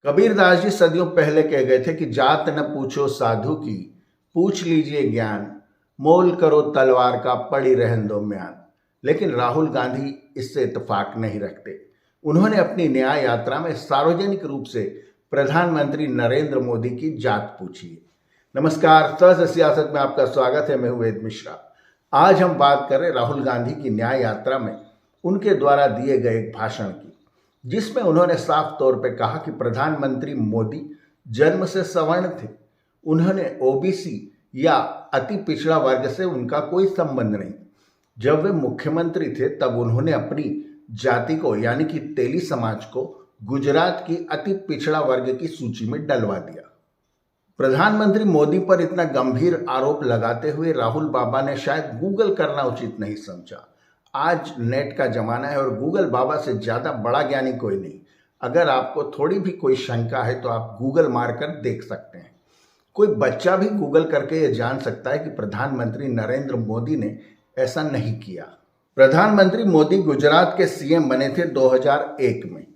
कबीरदास जी सदियों पहले कह गए थे कि जात न पूछो साधु की, पूछ लीजिए ज्ञान, मोल करो तलवार का, पड़ी रहन दो म्यान। लेकिन राहुल गांधी इससे इत्तेफाक नहीं रखते। उन्होंने अपनी न्याय यात्रा में सार्वजनिक रूप से प्रधानमंत्री नरेंद्र मोदी की जात पूछी है। नमस्कार, सहज सियासत में आपका स्वागत है। मैं हूं वेद मिश्रा। आज हम बात कर रहे राहुल गांधी की न्याय यात्रा में उनके द्वारा दिए गए एक भाषण की, जिसमें उन्होंने साफ तौर पे कहा कि प्रधानमंत्री मोदी जन्म से सवर्ण थे। उन्होंने ओबीसी या अति पिछड़ा वर्ग से उनका कोई संबंध नहीं। जब वे मुख्यमंत्री थे तब उन्होंने अपनी जाति को यानी कि तेली समाज को गुजरात की अति पिछड़ा वर्ग की सूची में डलवा दिया। प्रधानमंत्री मोदी पर इतना गंभीर आरोप लगाते हुए राहुल बाबा ने शायद गूगल करना उचित नहीं समझा। आज नेट का जमाना है और गूगल बाबा से ज़्यादा बड़ा ज्ञानी कोई नहीं। अगर आपको थोड़ी भी कोई शंका है तो आप गूगल मारकर देख सकते हैं। कोई बच्चा भी गूगल करके ये जान सकता है कि प्रधानमंत्री नरेंद्र मोदी ने ऐसा नहीं किया। प्रधानमंत्री मोदी गुजरात के सीएम बने थे 2001 में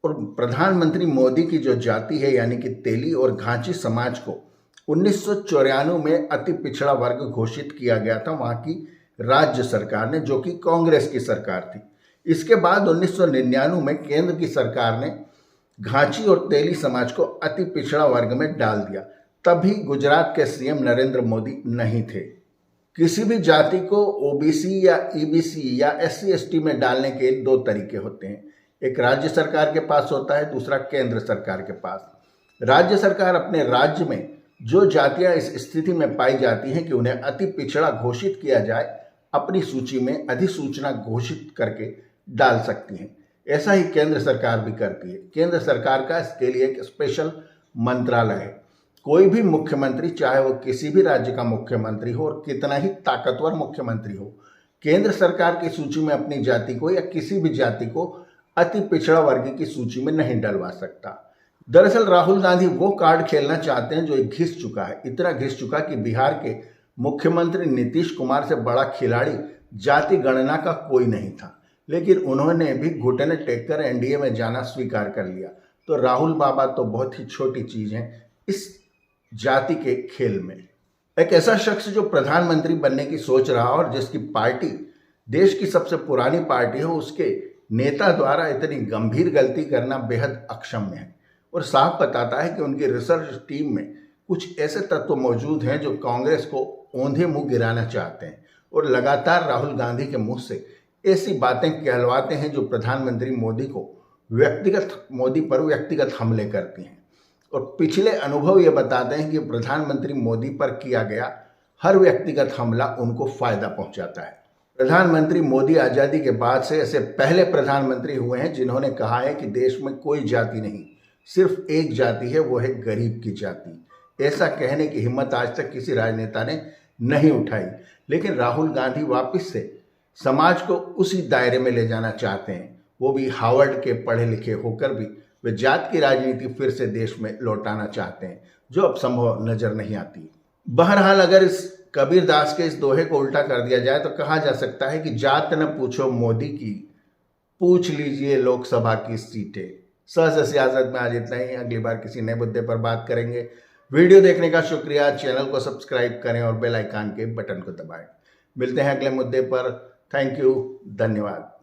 और प्रधानमंत्री मोदी की जो जाति है यानी कि तेली और घांची समाज को 1994 में अति पिछड़ा वर्ग घोषित किया गया था वहाँ की राज्य सरकार ने, जो कि कांग्रेस की सरकार थी। इसके बाद 1999 में केंद्र की सरकार ने घांची और तेली समाज को अति पिछड़ा वर्ग में डाल दिया। तभी गुजरात के सीएम नरेंद्र मोदी नहीं थे। किसी भी जाति को ओबीसी या ईबीसी या एससी एसटी में डालने के दो तरीके होते हैं। एक राज्य सरकार के पास होता है, दूसरा केंद्र सरकार के पास। राज्य सरकार अपने राज्य में जो जातियां इस स्थिति में पाई जाती हैं कि उन्हें अति पिछड़ा घोषित किया जाए, अपनी सूची में अधिसूचना घोषित करके डाल सकती हैं। ऐसा ही केंद्र सरकार भी करती है। केंद्र सरकार का इसके लिए एक स्पेशल मंत्रालय है। कोई भी मुख्यमंत्री, चाहे वो किसी भी राज्य का मुख्यमंत्री हो और कितना ही ताकतवर मुख्यमंत्री हो, केंद्र सरकार की सूची में अपनी जाति को या किसी भी जाति को अति पिछड़ा वर्ग की सूची में नहीं डलवा सकता। दरअसल राहुल गांधी वो कार्ड खेलना चाहते हैं जो घिस चुका है, इतना घिस चुका कि बिहार के मुख्यमंत्री नीतीश कुमार से बड़ा खिलाड़ी जाति गणना का कोई नहीं था, लेकिन उन्होंने भी घुटने टेक कर एनडीए में जाना स्वीकार कर लिया। तो राहुल बाबा तो बहुत ही छोटी चीज है इस जाति के खेल में। एक ऐसा शख्स जो प्रधानमंत्री बनने की सोच रहा और जिसकी पार्टी देश की सबसे पुरानी पार्टी हो, उसके नेता द्वारा इतनी गंभीर गलती करना बेहद अक्षम्य है और साफ बताता है कि उनकी रिसर्च टीम में कुछ ऐसे तत्व मौजूद हैं जो कांग्रेस को औंधे मुंह गिराना चाहते हैं और लगातार राहुल गांधी के मुंह से ऐसी बातें कहलवाते हैं जो प्रधानमंत्री मोदी पर व्यक्तिगत हमले करती हैं। और पिछले अनुभव ये बताते हैं कि प्रधानमंत्री मोदी पर किया गया हर व्यक्तिगत हमला उनको फायदा पहुंचाता है। प्रधानमंत्री मोदी आज़ादी के बाद से ऐसे पहले प्रधानमंत्री हुए हैं जिन्होंने कहा है कि देश में कोई जाति नहीं, सिर्फ एक जाति है, वो है गरीब की जाति। ऐसा कहने की हिम्मत आज तक किसी राजनेता ने नहीं उठाई, लेकिन राहुल गांधी वापस से समाज को उसी दायरे में ले जाना चाहते हैं। वो भी हार्वर्ड के पढ़े लिखे होकर भी वे जात की राजनीति फिर से देश में लौटाना चाहते हैं, जो अब संभव नजर नहीं आती। बहरहाल अगर इस कबीरदास के इस दोहे को उल्टा कर दिया जाए तो कहा जा सकता है कि जात न पूछो मोदी की, पूछ लीजिए लोकसभा की सीटें। सहज सियासत में आज इतना ही। अगली बार किसी नए मुद्दे पर बात करेंगे। वीडियो देखने का शुक्रिया। चैनल को सब्सक्राइब करें और बेल आइकन के बटन को दबाएं। मिलते हैं अगले मुद्दे पर। थैंक यू, धन्यवाद।